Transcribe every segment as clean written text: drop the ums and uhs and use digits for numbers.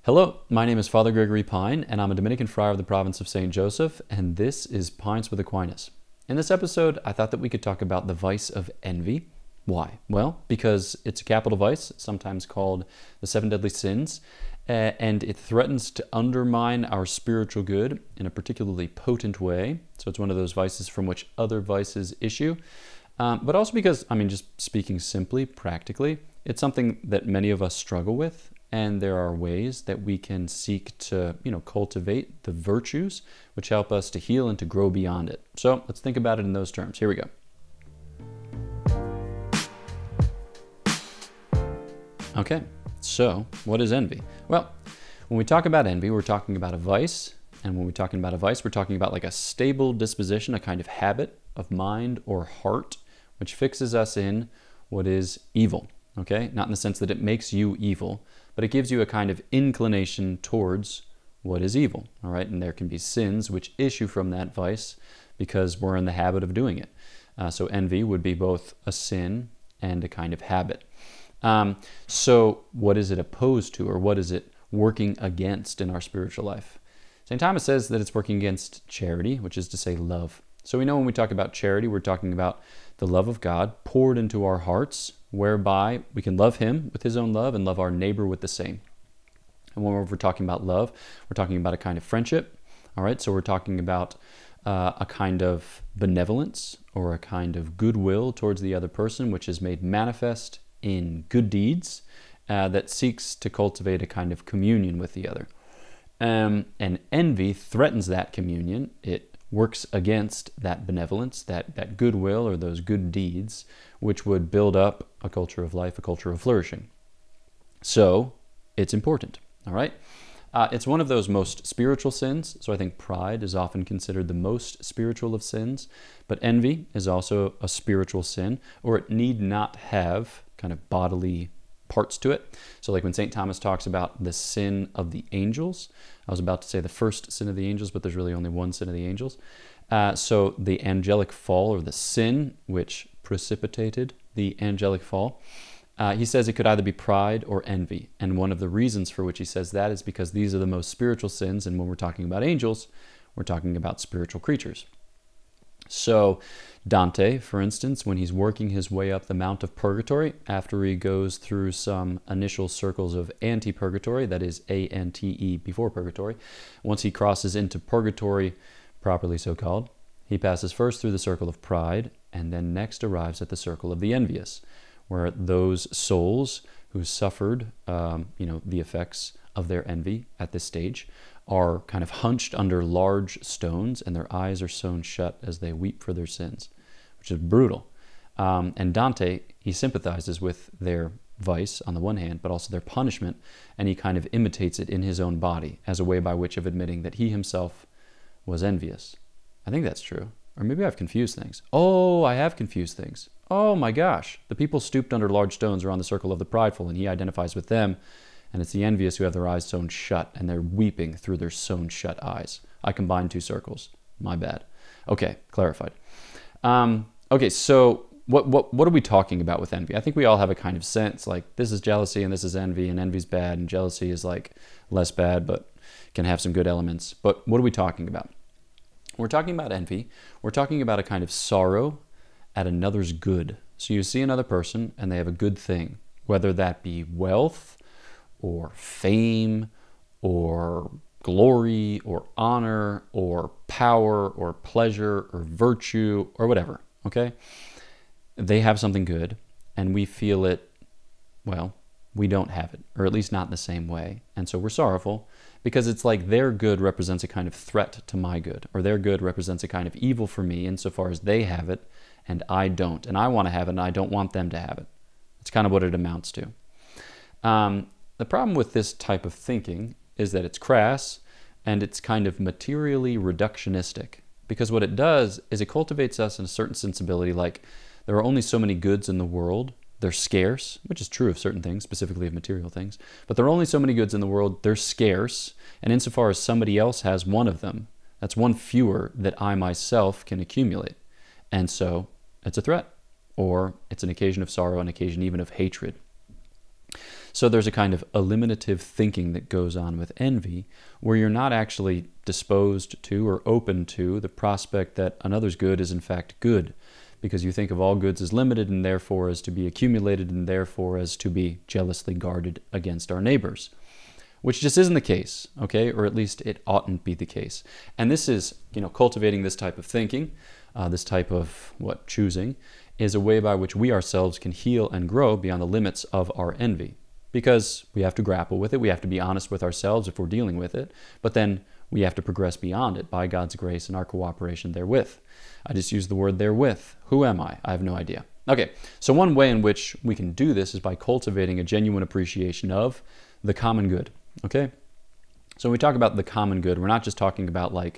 Hello, my name is Father Gregory Pine, and I'm a Dominican friar of the province of St. Joseph, and this is Pines with Aquinas. In this episode, I thought that we could talk about the vice of envy. Why? Well, because it's a capital vice, sometimes called the seven deadly sins, and it threatens to undermine our spiritual good in a particularly potent way. So it's one of those vices from which other vices issue. But also because, just speaking simply, practically, it's something that many of us struggle with, and there are ways that we can seek to, cultivate the virtues which help us to heal and to grow beyond it. So let's think about it in those terms. Here we go. Okay, so what is envy? Well, when we talk about envy, we're talking about a vice, and when we're talking about a vice, we're talking about like a stable disposition, a kind of habit of mind or heart, which fixes us in what is evil, okay? Not in the sense that it makes you evil, but it gives you a kind of inclination towards what is evil, all right? And there can be sins which issue from that vice because we're in the habit of doing it. So envy would be both a sin and a kind of habit. So what is it opposed to, or what is it working against in our spiritual life? St. Thomas says that it's working against charity, which is to say love. So we know when we talk about charity, we're talking about the love of God poured into our hearts, whereby we can love Him with His own love and love our neighbor with the same. And when we're talking about love, we're talking about a kind of friendship, all right? So we're talking about a kind of benevolence or a kind of goodwill towards the other person, which is made manifest in good deeds that seeks to cultivate a kind of communion with the other. And envy threatens that communion. It works against that benevolence, that goodwill or those good deeds, which would build up a culture of life, a culture of flourishing. So it's important, all right? It's one of those most spiritual sins. So I think pride is often considered the most spiritual of sins, but envy is also a spiritual sin, or it need not have kind of bodily parts to it. So like when St. Thomas talks about the sin of the angels, I was about to say the first sin of the angels, but there's really only one sin of the angels. So the angelic fall, or the sin which precipitated the angelic fall, he says it could either be pride or envy. And one of the reasons for which he says that is because these are the most spiritual sins, and when we're talking about angels, we're talking about spiritual creatures. So Dante, for instance, when he's working his way up the Mount of Purgatory, after he goes through some initial circles of anti-purgatory, that is A-N-T-E before purgatory, once he crosses into purgatory, properly so called, he passes first through the circle of pride, and then next arrives at the circle of the envious, where those souls who suffered the effects of their envy at this stage are kind of hunched under large stones, and their eyes are sewn shut as they weep for their sins, which is brutal. And Dante, he sympathizes with their vice on the one hand, but also their punishment, and he kind of imitates it in his own body as a way by which of admitting that he himself was envious. I think that's true. Or maybe I've confused things. Oh, I have confused things. Oh my gosh. The people stooped under large stones around the circle of the prideful, and he identifies with them. And it's the envious who have their eyes sewn shut, and they're weeping through their sewn shut eyes. I combined two circles. My bad. Okay, clarified. Okay, so what are we talking about with envy? I think we all have a kind of sense, like this is jealousy and this is envy, and envy's bad, and jealousy is like less bad, but can have some good elements. But what are we talking about? We're talking about envy. We're talking about a kind of sorrow at another's good. So you see another person and they have a good thing, whether that be wealth, or fame, or glory, or honor, or power, or pleasure, or virtue, or whatever, okay? They have something good, and we feel it, well, we don't have it, or at least not in the same way. And so we're sorrowful, because it's like their good represents a kind of threat to my good, or their good represents a kind of evil for me insofar as they have it, and I don't. And I want to have it, and I don't want them to have it. That's kind of what it amounts to. The problem with this type of thinking is that it's crass and it's kind of materially reductionistic, because what it does is it cultivates us in a certain sensibility, like there are only so many goods in the world, they're scarce, which is true of certain things, specifically of material things, but there are only so many goods in the world, they're scarce, and insofar as somebody else has one of them, that's one fewer that I myself can accumulate, and so it's a threat, or it's an occasion of sorrow, an occasion even of hatred. So there's a kind of eliminative thinking that goes on with envy, where you're not actually disposed to or open to the prospect that another's good is in fact good, because you think of all goods as limited and therefore as to be accumulated and therefore as to be jealously guarded against our neighbors, which just isn't the case, okay? Or at least it oughtn't be the case. And this is, cultivating this type of thinking, this type of choosing, is a way by which we ourselves can heal and grow beyond the limits of our envy. Because we have to grapple with it, we have to be honest with ourselves if we're dealing with it, but then we have to progress beyond it by God's grace and our cooperation therewith. I just used the word therewith. Who am I? I have no idea. Okay, so one way in which we can do this is by cultivating a genuine appreciation of the common good. Okay, so when we talk about the common good, we're not just talking about all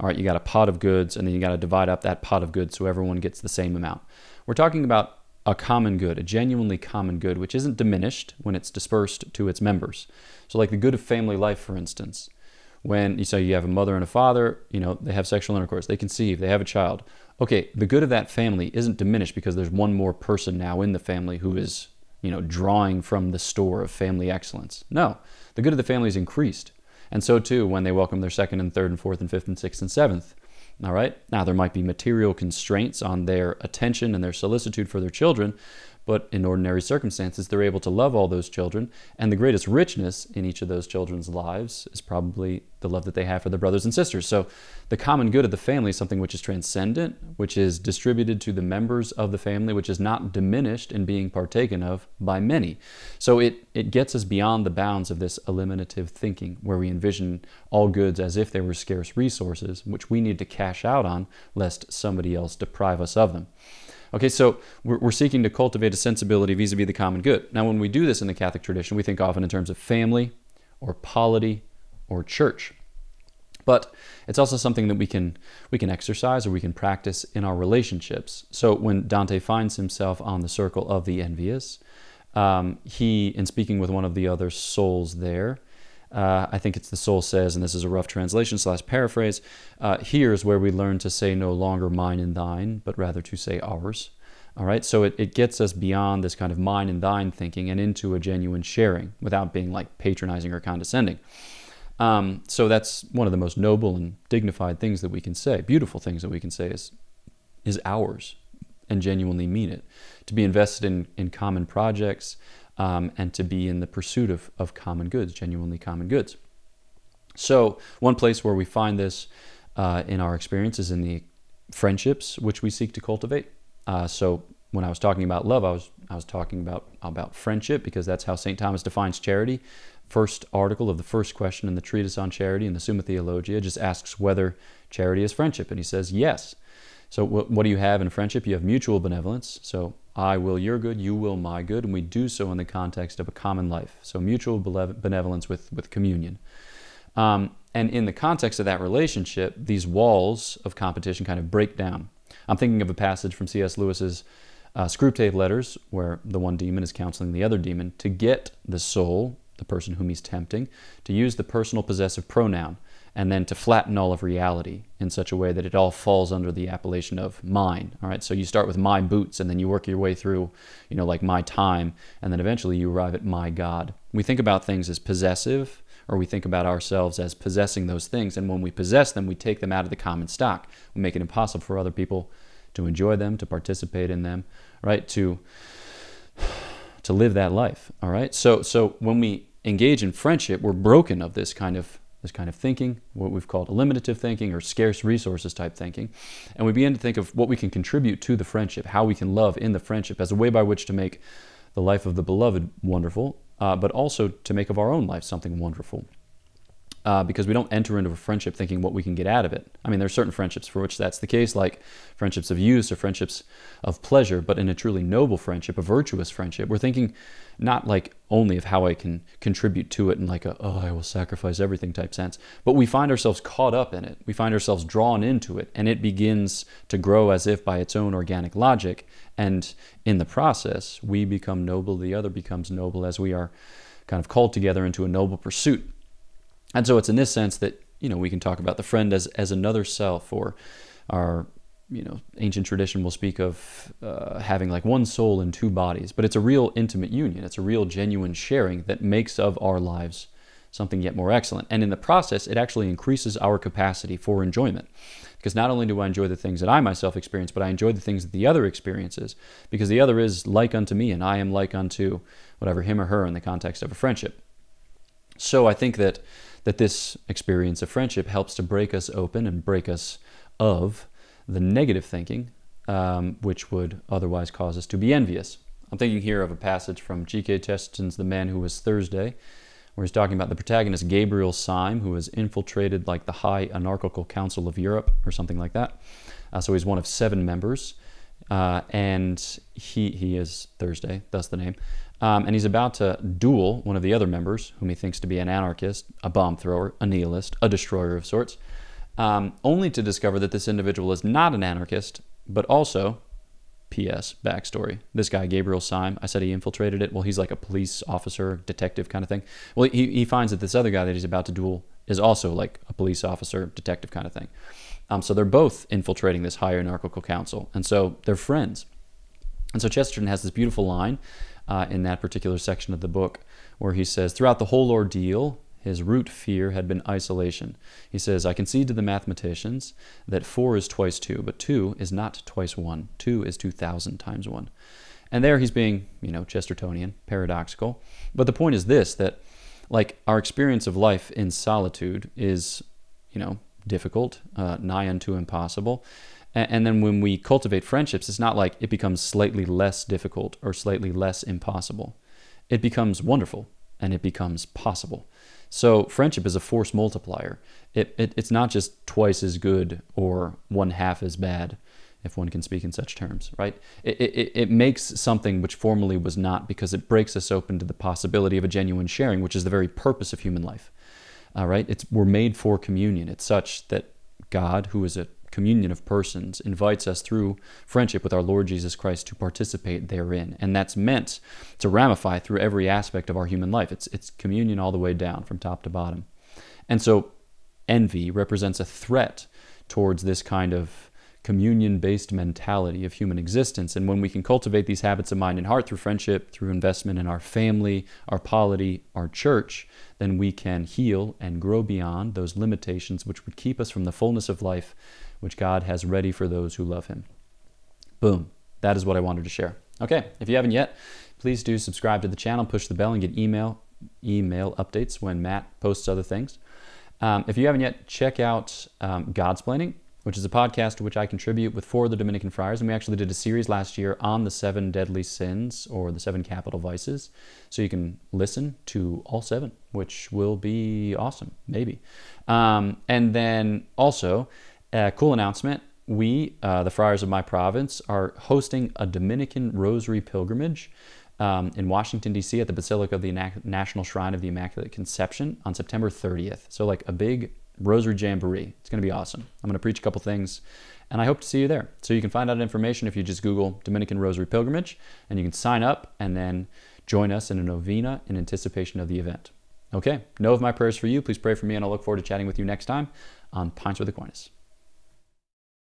right, you got a pot of goods and then you got to divide up that pot of goods so everyone gets the same amount. We're talking about a common good, a genuinely common good, which isn't diminished when it's dispersed to its members. So like the good of family life, for instance, when you have a mother and a father, they have sexual intercourse, they conceive, they have a child. Okay, the good of that family isn't diminished because there's one more person now in the family who is drawing from the store of family excellence. No, the good of the family is increased. And so too when they welcome their second and third and fourth and fifth and sixth and seventh. All right? Now there might be material constraints on their attention and their solicitude for their children, but in ordinary circumstances, they're able to love all those children. And the greatest richness in each of those children's lives is probably the love that they have for their brothers and sisters. So the common good of the family is something which is transcendent, which is distributed to the members of the family, which is not diminished in being partaken of by many. So it gets us beyond the bounds of this eliminative thinking, where we envision all goods as if they were scarce resources, which we need to cash out on, lest somebody else deprive us of them. Okay, so we're seeking to cultivate a sensibility vis-a-vis the common good. Now, when we do this in the Catholic tradition, we think often in terms of family or polity or church. But it's also something that we can exercise or we can practice in our relationships. So when Dante finds himself on the circle of the envious, he, in speaking with one of the other souls there, I think it's the soul says, and this is a rough translation / paraphrase, here's where we learn to say no longer mine and thine, but rather to say ours. All right, so it gets us beyond this kind of mine and thine thinking and into a genuine sharing without being patronizing or condescending. So that's one of the most noble and dignified things that we can say, beautiful things that we can say is ours, and genuinely mean it. To be invested in common projects, and to be in the pursuit of common goods, genuinely common goods. So one place where we find this in our experience is in the friendships which we seek to cultivate. So when I was talking about love, I was talking about friendship, because that's how St. Thomas defines charity. First article of the first question in the treatise on charity in the Summa Theologia just asks whether charity is friendship, and he says yes. So what do you have in friendship? You have mutual benevolence. So I will your good, you will my good, and we do so in the context of a common life. So mutual benevolence with communion. And in the context of that relationship, these walls of competition kind of break down. I'm thinking of a passage from C.S. Lewis's Screwtape Letters, where the one demon is counseling the other demon to get the soul, the person whom he's tempting, to use the personal possessive pronoun, and then to flatten all of reality in such a way that it all falls under the appellation of mine. All right, so you start with my boots, and then you work your way through, like my time, and then eventually you arrive at my God. We think about things as possessive, or we think about ourselves as possessing those things, and when we possess them, we take them out of the common stock. We make it impossible for other people to enjoy them, to participate in them, right? To live that life. All right. So when we engage in friendship, we're broken of this kind of thinking, what we've called eliminative thinking or scarce resources type thinking. And we begin to think of what we can contribute to the friendship, how we can love in the friendship as a way by which to make the life of the beloved wonderful, but also to make of our own life something wonderful. Because we don't enter into a friendship thinking what we can get out of it. I mean, there are certain friendships for which that's the case, like friendships of use or friendships of pleasure, but in a truly noble friendship, a virtuous friendship, we're thinking not like only of how I can contribute to it in like I will sacrifice everything type sense, but we find ourselves caught up in it. We find ourselves drawn into it, and it begins to grow as if by its own organic logic. And in the process, we become noble, the other becomes noble, as we are kind of called together into a noble pursuit. And so it's in this sense that, we can talk about the friend as another self, or our, ancient tradition will speak of having like one soul in two bodies, but it's a real intimate union. It's a real genuine sharing that makes of our lives something yet more excellent. And in the process, it actually increases our capacity for enjoyment. Because not only do I enjoy the things that I myself experience, but I enjoy the things that the other experiences, because the other is like unto me, and I am like unto whatever him or her in the context of a friendship. So I think that this experience of friendship helps to break us open and break us of the negative thinking, which would otherwise cause us to be envious. I'm thinking here of a passage from G.K. Chesterton's The Man Who Was Thursday, where he's talking about the protagonist Gabriel Syme, who has infiltrated like the High Anarchical Council of Europe or something like that. So he's one of 7 members, and he is Thursday, thus the name. And he's about to duel one of the other members, whom he thinks to be an anarchist, a bomb thrower, a nihilist, a destroyer of sorts, only to discover that this individual is not an anarchist, but also, P.S. backstory. This guy, Gabriel Syme, I said he infiltrated it. Well, he's like a police officer, detective kind of thing. Well, he finds that this other guy that he's about to duel is also like a police officer, detective kind of thing. So they're both infiltrating this higher anarchical council. And so they're friends. And so Chesterton has this beautiful line in that particular section of the book where he says, throughout the whole ordeal, his root fear had been isolation. He says, I concede to the mathematicians that 4 is twice 2, but 2 is not twice 1. 2 is 2,000 times 1. And there he's being, Chestertonian, paradoxical. But the point is this, that like our experience of life in solitude is, difficult, nigh unto impossible. And then when we cultivate friendships, it's not like it becomes slightly less difficult or slightly less impossible. It becomes wonderful and it becomes possible. So friendship is a force multiplier. It's not just twice as good or 1/2 as bad, if one can speak in such terms, right? It makes something which formerly was not, because it breaks us open to the possibility of a genuine sharing, which is the very purpose of human life. Right? We're made for communion. It's such that God, who is a communion of persons, invites us through friendship with our Lord Jesus Christ to participate therein. And that's meant to ramify through every aspect of our human life. It's communion all the way down from top to bottom. And so envy represents a threat towards this kind of communion-based mentality of human existence. And when we can cultivate these habits of mind and heart through friendship, through investment in our family, our polity, our church, then we can heal and grow beyond those limitations which would keep us from the fullness of life which God has ready for those who love him. Boom. That is what I wanted to share. Okay, if you haven't yet, please do subscribe to the channel, push the bell, and get email updates when Matt posts other things. If you haven't yet, check out Godsplaining, which is a podcast to which I contribute with 4 of the Dominican friars. And we actually did a series last year on the 7 deadly sins, or the 7 capital vices. So you can listen to all 7, which will be awesome, maybe. And then also, a cool announcement. We, the Friars of my province, are hosting a Dominican Rosary pilgrimage in Washington, D.C. at the Basilica of the National Shrine of the Immaculate Conception on September 30th. So like a big Rosary Jamboree. It's going to be awesome. I'm going to preach a couple things, and I hope to see you there. So you can find out information if you just Google Dominican Rosary Pilgrimage, and you can sign up and then join us in a novena in anticipation of the event. Okay, know of my prayers for you. Please pray for me, and I'll look forward to chatting with you next time on Pints with Aquinas.